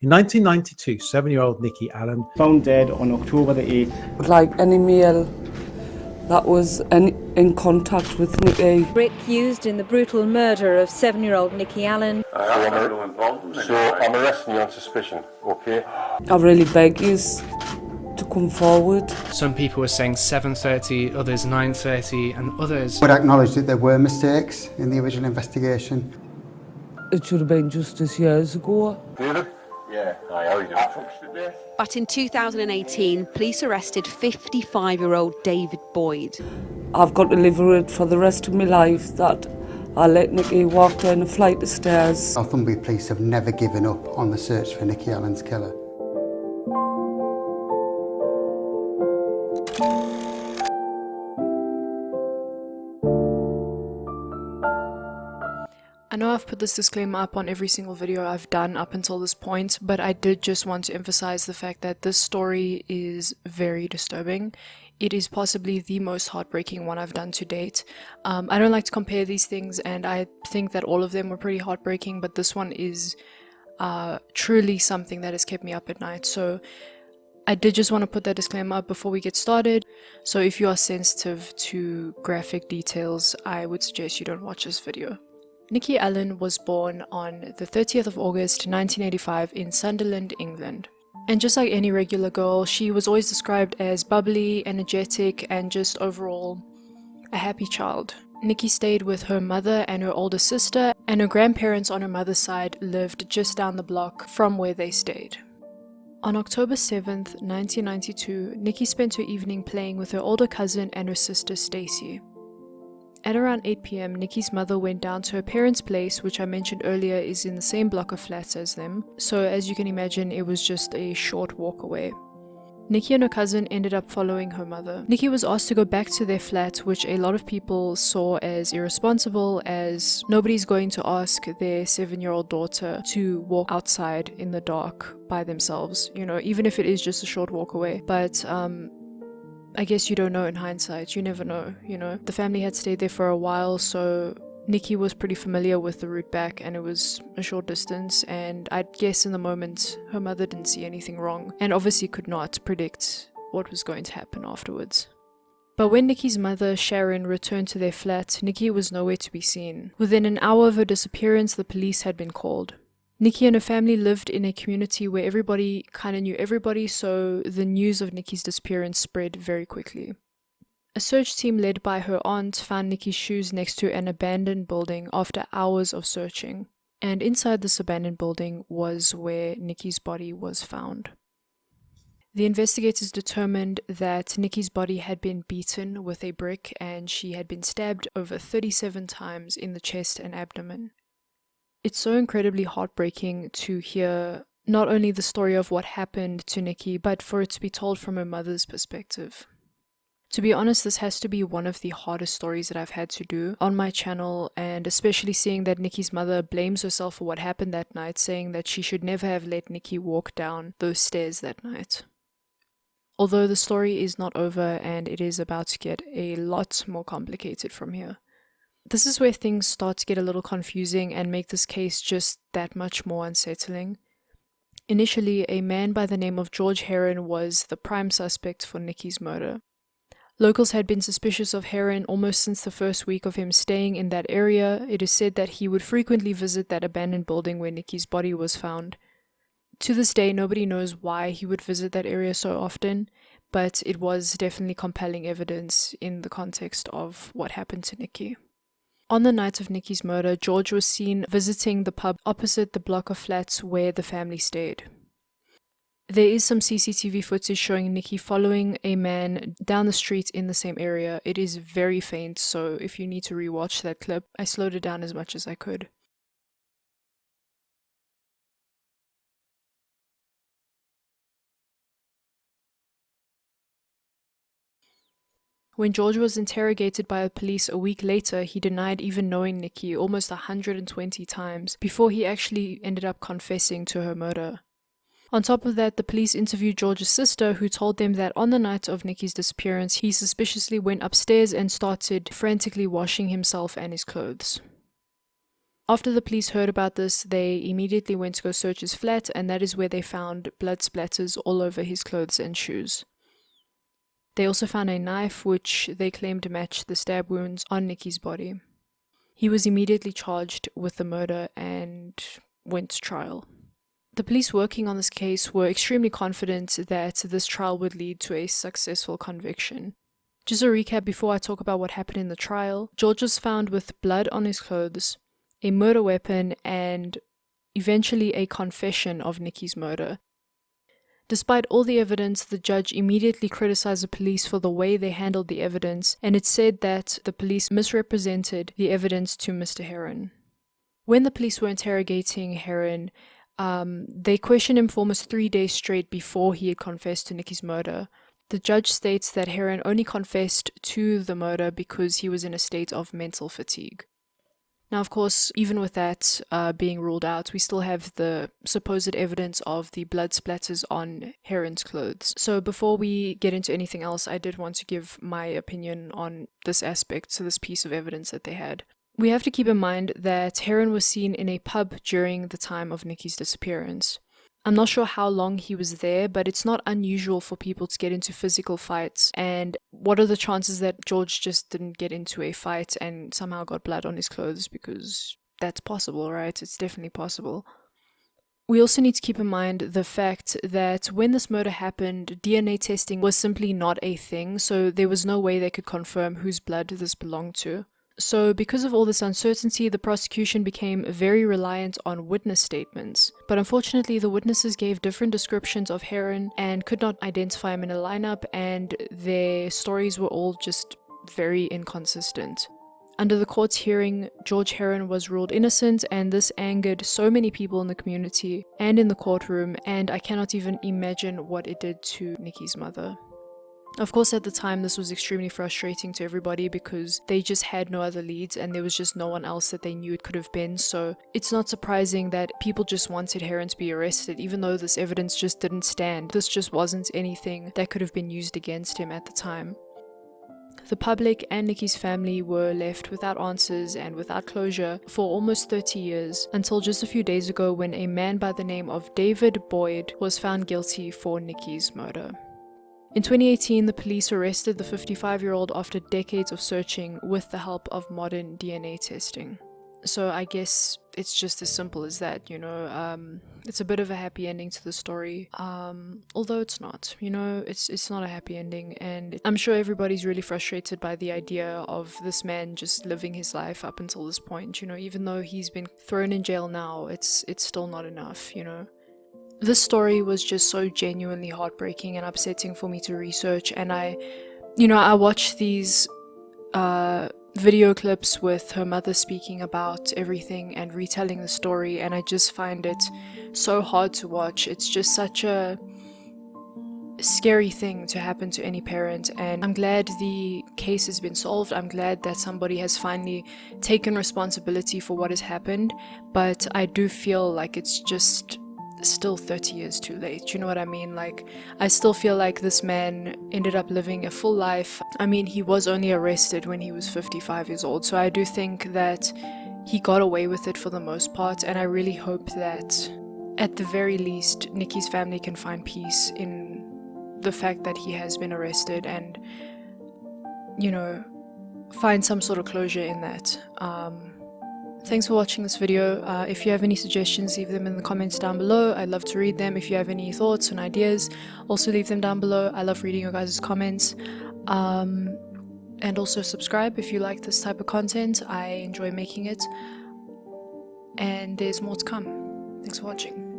In 1992, 7-year-old Nikki Allan found dead on October the 8th. Like any male that was in contact with Nikki. Accused in the brutal murder of 7-year-old Nikki Allan. So I'm arresting you on suspicion, okay? I really beg you to come forward. Some people were saying 7:30, others 9:30, and others would acknowledge that there were mistakes in the original investigation. It should have been justice years ago. David? Yeah, I already know. But in 2018, police arrested 55-year-old David Boyd. I've got to live with it for the rest of my life that I let Nikki walk down a flight of stairs. Northumbria police have never given up on the search for Nikki Allan's killer. I know I've put this disclaimer up on every single video I've done up until this point, but I did just want to emphasize the fact that this story is very disturbing. It is possibly the most heartbreaking one I've done to date. I don't like to compare these things, and I think that all of them were pretty heartbreaking, but this one is truly something that has kept me up at night. So I did just want to put that disclaimer up before we get started. So if you are sensitive to graphic details, I would suggest you don't watch this video. Nikki Allan was born on the 30th of August 1985 in Sunderland, England. And just like any regular girl, she was always described as bubbly, energetic, and just overall a happy child. Nikki stayed with her mother and her older sister, and her grandparents on her mother's side lived just down the block from where they stayed. On October 7th, 1992, Nikki spent her evening playing with her older cousin and her sister Stacy. At around 8 p.m, Nikki's mother went down to her parents' place, which I mentioned earlier is in the same block of flats as them, so as you can imagine it was just a short walk away. Nikki and her cousin ended up following her mother. Nikki was asked to go back to their flat, which a lot of people saw as irresponsible, as nobody's going to ask their 7-year-old daughter to walk outside in the dark by themselves, you know, even if it is just a short walk away. But I guess you don't know in hindsight, you never know, you know. The family had stayed there for a while, so Nikki was pretty familiar with the route back, and it was a short distance, and I'd guess in the moment her mother didn't see anything wrong, and obviously could not predict what was going to happen afterwards. But when Nikki's mother, Sharon, returned to their flat, Nikki was nowhere to be seen. Within an hour of her disappearance, the police had been called. Nikki and her family lived in a community where everybody kind of knew everybody, so the news of Nikki's disappearance spread very quickly. A search team led by her aunt found Nikki's shoes next to an abandoned building after hours of searching, and inside this abandoned building was where Nikki's body was found. The investigators determined that Nikki's body had been beaten with a brick and she had been stabbed over 37 times in the chest and abdomen. It's so incredibly heartbreaking to hear not only the story of what happened to Nikki, but for it to be told from her mother's perspective. To be honest, this has to be one of the hardest stories that I've had to do on my channel, and especially seeing that Nikki's mother blames herself for what happened that night, saying that she should never have let Nikki walk down those stairs that night. Although the story is not over and it is about to get a lot more complicated from here. This is where things start to get a little confusing and make this case just that much more unsettling. Initially, a man by the name of George Heron was the prime suspect for Nikki's murder. Locals had been suspicious of Heron almost since the first week of him staying in that area. It is said that he would frequently visit that abandoned building where Nikki's body was found. To this day, nobody knows why he would visit that area so often, but it was definitely compelling evidence in the context of what happened to Nikki. On the night of Nikki's murder, George was seen visiting the pub opposite the block of flats where the family stayed. There is some CCTV footage showing Nikki following a man down the street in the same area. It is very faint, so if you need to rewatch that clip, I slowed it down as much as I could. When George was interrogated by the police a week later, he denied even knowing Nikki almost 120 times before he actually ended up confessing to her murder. On top of that, the police interviewed George's sister, who told them that on the night of Nikki's disappearance, he suspiciously went upstairs and started frantically washing himself and his clothes. After the police heard about this, they immediately went to go search his flat, and that is where they found blood splatters all over his clothes and shoes. They also found a knife which they claimed matched the stab wounds on Nikki's body. He was immediately charged with the murder and went to trial. The police working on this case were extremely confident that this trial would lead to a successful conviction. Just a recap before I talk about what happened in the trial. George was found with blood on his clothes, a murder weapon, and eventually a confession of Nikki's murder. Despite all the evidence, the judge immediately criticized the police for the way they handled the evidence, and it said that the police misrepresented the evidence to Mr. Heron. When the police were interrogating Heron, they questioned him for almost 3 days straight before he had confessed to Nikki's murder. The judge states that Heron only confessed to the murder because he was in a state of mental fatigue. Now, of course, even with that being ruled out, we still have the supposed evidence of the blood splatters on Heron's clothes. So before we get into anything else, I did want to give my opinion on this aspect, so this piece of evidence that they had. We have to keep in mind that Heron was seen in a pub during the time of Nikki's disappearance. I'm not sure how long he was there, but it's not unusual for people to get into physical fights. And what are the chances that George just didn't get into a fight and somehow got blood on his clothes? Because that's possible, right? It's definitely possible. We also need to keep in mind the fact that when this murder happened, DNA testing was simply not a thing, so there was no way they could confirm whose blood this belonged to. So because of all this uncertainty, the prosecution became very reliant on witness statements. But unfortunately, the witnesses gave different descriptions of Heron and could not identify him in a lineup, and their stories were all just very inconsistent. Under the court's hearing, George Heron was ruled innocent, and this angered so many people in the community and in the courtroom, and I cannot even imagine what it did to Nikki's mother. Of course, at the time, this was extremely frustrating to everybody because they just had no other leads and there was just no one else that they knew it could have been. So it's not surprising that people just wanted Heron to be arrested, even though this evidence just didn't stand. This just wasn't anything that could have been used against him at the time. The public and Nikki's family were left without answers and without closure for almost 30 years, until just a few days ago when a man by the name of David Boyd was found guilty for Nikki's murder. In 2018, the police arrested the 55-year-old after decades of searching with the help of modern DNA testing. So I guess it's just as simple as that, you know. It's a bit of a happy ending to the story, although it's not, you know, it's not a happy ending, and I'm sure everybody's really frustrated by the idea of this man just living his life up until this point, you know. Even though he's been thrown in jail now, it's still not enough, you know. This story was just so genuinely heartbreaking and upsetting for me to research, and I watched these video clips with her mother speaking about everything and retelling the story, and I just find it so hard to watch. It's just such a scary thing to happen to any parent, and I'm glad the case has been solved. I'm glad that somebody has finally taken responsibility for what has happened, but I do feel like it's just still 30 years too late, you know what I mean? Like, I still feel like this man ended up living a full life. I mean, he was only arrested when he was 55 years old, so I do think that he got away with it for the most part, and I really hope that at the very least Nikki's family can find peace in the fact that he has been arrested and, you know, find some sort of closure in that. Thanks for watching this video. If you have any suggestions, leave them in the comments down below. I'd love to read them. If you have any thoughts and ideas, also leave them down below. I love reading your guys' comments. And also subscribe if you like this type of content. I enjoy making it. And there's more to come. Thanks for watching.